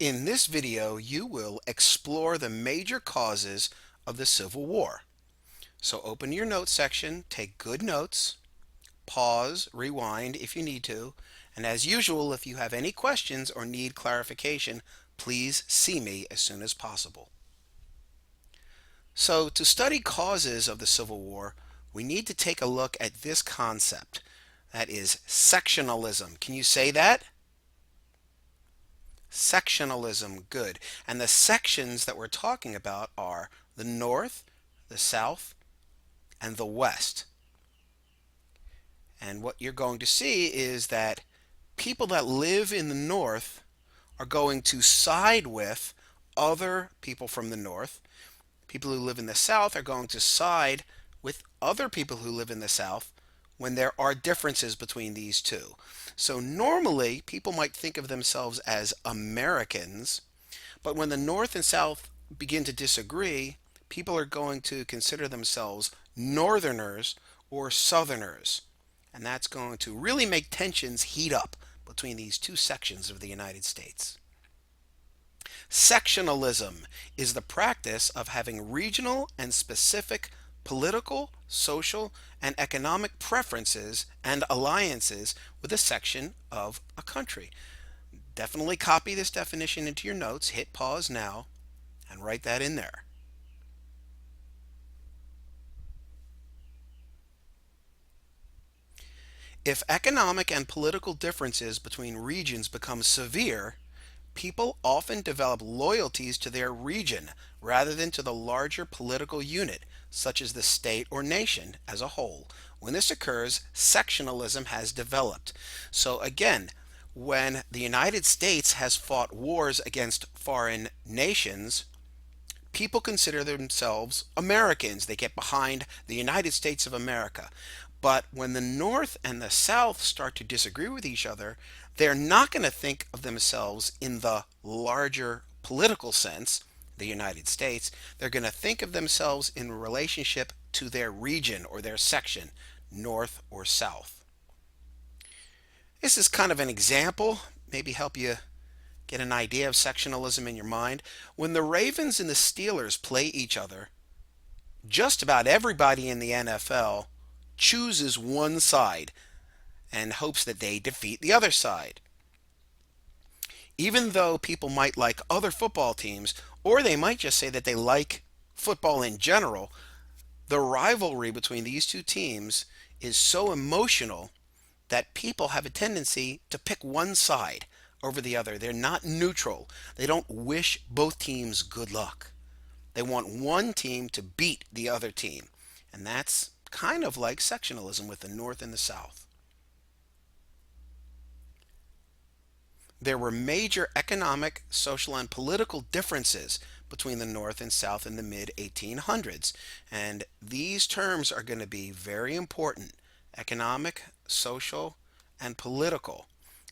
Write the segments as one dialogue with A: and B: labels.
A: In this video, you will explore the major causes of the Civil War. So open your notes section, take good notes, pause, rewind if you need to, and as usual, if you have any questions or need clarification, please see me as soon as possible. So to study causes of the Civil War, we need to take a look at this concept. That is sectionalism. Can you say that? Sectionalism, good. And the sections that we're talking about are the North, the South, and the West. And what you're going to see is that people that live in the North are going to side with other people from the North. People who live in the South are going to side with other people who live in the South when there are differences between these two. So normally people might think of themselves as Americans, but when the North and South begin to disagree, people are going to consider themselves Northerners or Southerners. And that's going to really make tensions heat up between these two sections of the United States. Sectionalism is the practice of having regional and specific political, social, and economic preferences and alliances with a section of a country. Definitely copy this definition into your notes, hit pause now, and write that in there. If economic and political differences between regions become severe, people often develop loyalties to their region rather than to the larger political unit, such as the state or nation as a whole. When this occurs, sectionalism has developed. So again, when the United States has fought wars against foreign nations, people consider themselves Americans. They get behind the United States of America. But when the North and the South start to disagree with each other, they're not going to think of themselves in the larger political sense, the United States. They're going to think of themselves in relationship to their region or their section, North or South. This is kind of an example, maybe help you get an idea of sectionalism in your mind. When the Ravens and the Steelers play each other, just about everybody in the NFL chooses one side and hopes that they defeat the other side. Even though people might like other football teams, or they might just say that they like football in general, the rivalry between these two teams is so emotional that people have a tendency to pick one side over the other. They're not neutral. They don't wish both teams good luck. They want one team to beat the other team. And that's kind of like sectionalism with the North and the South. There were major economic, social, and political differences between the North and South in the mid-1800s. And these terms are going to be very important. Economic, social, and political.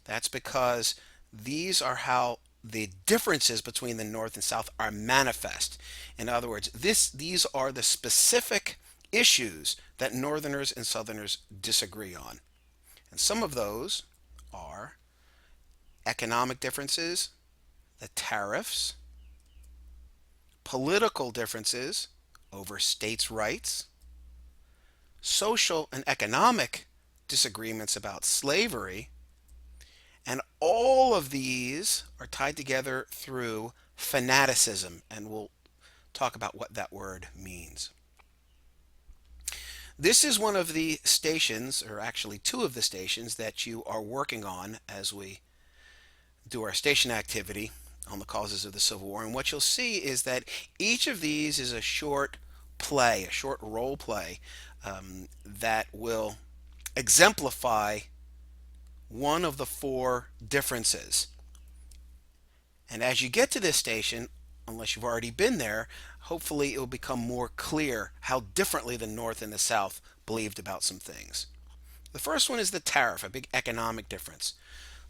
A: That's because these are how the differences between the North and South are manifest. In other words, these are the specific issues that Northerners and Southerners disagree on. And some of those are economic differences, the tariffs, political differences over states' rights, social and economic disagreements about slavery, and all of these are tied together through fanaticism, and we'll talk about what that word means. This is one of the stations, or actually two of the stations, that you are working on as we do our station activity on the causes of the Civil War. And what you'll see is that each of these is a short play, a short role play that will exemplify one of the four differences. And as you get to this station, unless you've already been there, hopefully it will become more clear how differently the North and the South believed about some things. The first one is the tariff, a big economic difference.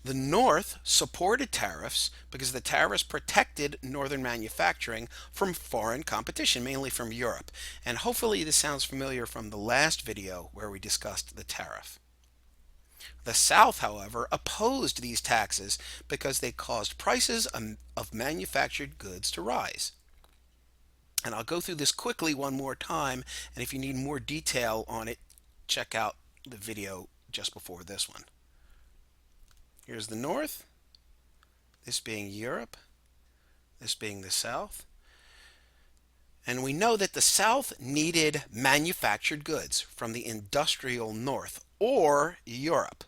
A: The North supported tariffs because the tariffs protected Northern manufacturing from foreign competition, mainly from Europe. And hopefully this sounds familiar from the last video where we discussed the tariff. The South, however, opposed these taxes because they caused prices of manufactured goods to rise. And I'll go through this quickly one more time, and if you need more detail on it, check out the video just before this one. Here's the North, this being Europe, this being the South. And we know that the South needed manufactured goods from the industrial North or Europe.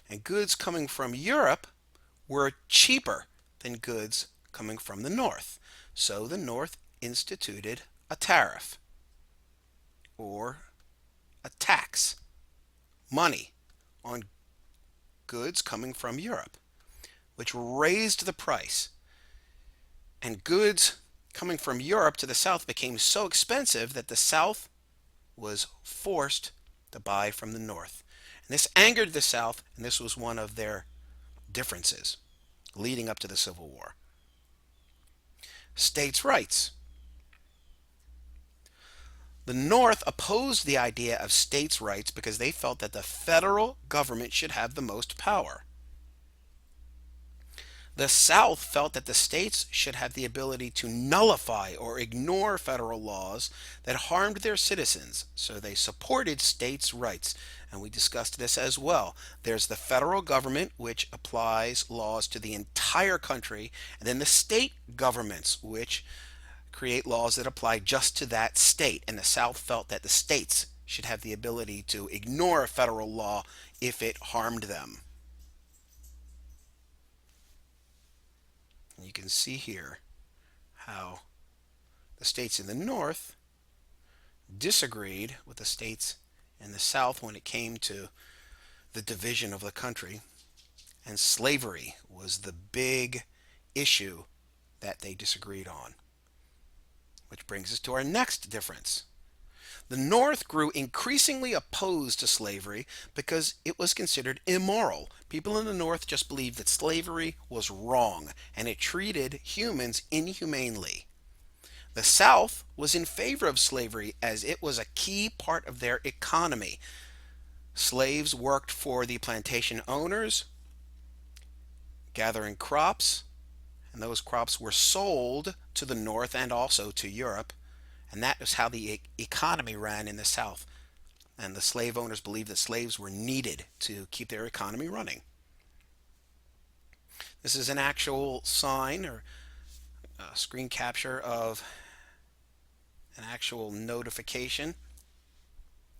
A: And goods coming from Europe were cheaper than goods coming from the North. So the North instituted a tariff or a tax, money on goods coming from Europe, which raised the price. And goods coming from Europe to the South became so expensive that the South was forced to buy from the North. And this angered the South, and this was one of their differences leading up to the Civil War. States' rights. The North opposed the idea of states' rights because they felt that the federal government should have the most power. The South felt that the states should have the ability to nullify or ignore federal laws that harmed their citizens, so they supported states' rights. And we discussed this as well. There's the federal government, which applies laws to the entire country, and then the state governments, which create laws that apply just to that state. And the South felt that the states should have the ability to ignore federal law if it harmed them. And you can see here how the states in the North disagreed with the states in the South when it came to the division of the country. And slavery was the big issue that they disagreed on. Which brings us to our next difference. The North grew increasingly opposed to slavery because it was considered immoral. People in the North just believed that slavery was wrong and it treated humans inhumanely. The South was in favor of slavery as it was a key part of their economy. Slaves worked for the plantation owners, gathering crops, and those crops were sold to the North and also to Europe. And that is how the economy ran in the South. And the slave owners believed that slaves were needed to keep their economy running. This is an actual sign or a screen capture of an actual notification.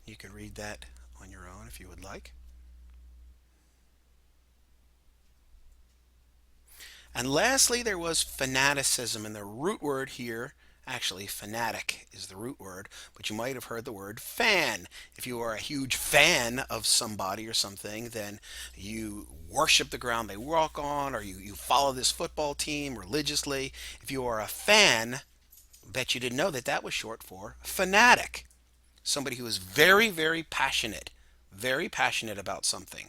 A: You can read that on your own if you would like. And lastly, there was fanaticism, and the root word here, actually fanatic is the root word, but you might have heard the word fan. If you are a huge fan of somebody or something, then you worship the ground they walk on, or you follow this football team religiously. If you are a fan, bet you didn't know that that was short for fanatic. Somebody who is very, very passionate about something.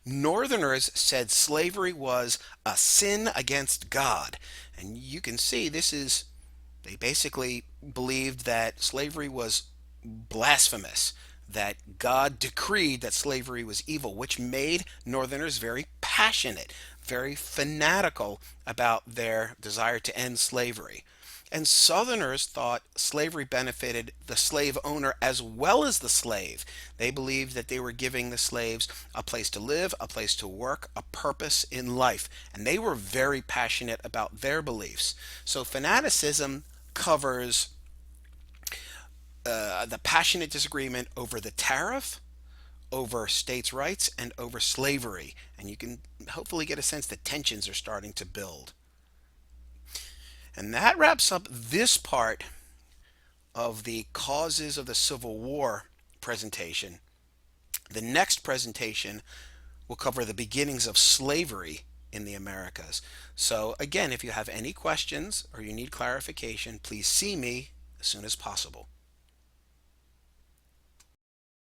A: Northerners said slavery was a sin against God. And you can see they basically believed that slavery was blasphemous, that God decreed that slavery was evil, which made Northerners very passionate, very fanatical about their desire to end slavery. And Southerners thought slavery benefited the slave owner as well as the slave. They believed that they were giving the slaves a place to live, a place to work, a purpose in life. And they were very passionate about their beliefs. So fanaticism covers the passionate disagreement over the tariff, over states' rights, and over slavery. And you can hopefully get a sense that tensions are starting to build. And that wraps up this part of the causes of the Civil War presentation. The next presentation will cover the beginnings of slavery in the Americas. So again, if you have any questions or you need clarification, please see me as soon as possible.